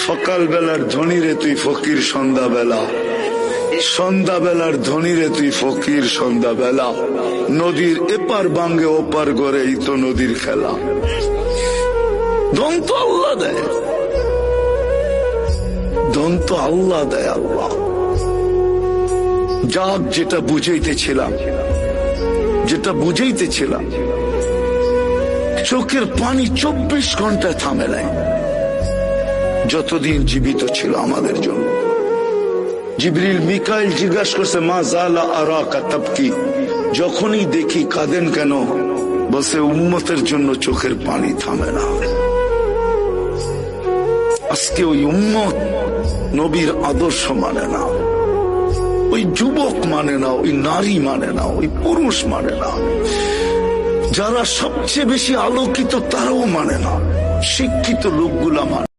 সকাল বেলার ধনী রে তুই ফকির সন্ধ্যাবেলা, সন্ধ্যাবেলার ধনী রে তুই ফকির সন্ধ্যাবেলা। নদীর এপার বাঙ্গে ওপার করে এই তো নদীর খেলা। ধন তো আল্লাহ দেয়, ধন তো আল্লাহ দেয়। আল্লাহ যাক, যেটা বুঝাইতেছিলাম, যেটা বুঝাইতেছিলাম, চোখের পানি 24 ঘন্টায় থামে নাই যতদিন জীবিত ছিল আমাদের জন্য। জিবরিল মিকাইল জিজ্ঞাসা করছে, মা জালা আরাকা তাবকি, যখনই দেখি কাঁদেন কেন? বলছে উম্মতের জন্য চোখের পানি থামে না। আজকে ওই উম্মত নবীর আদর্শ মানে না, ওই যুবক মানে না, ওই নারী মানে না, ওই পুরুষ মানে না, যারা সবচেয়ে বেশি আলোকিত তারাও মানে না, শিক্ষিত লোকগুলা মানে।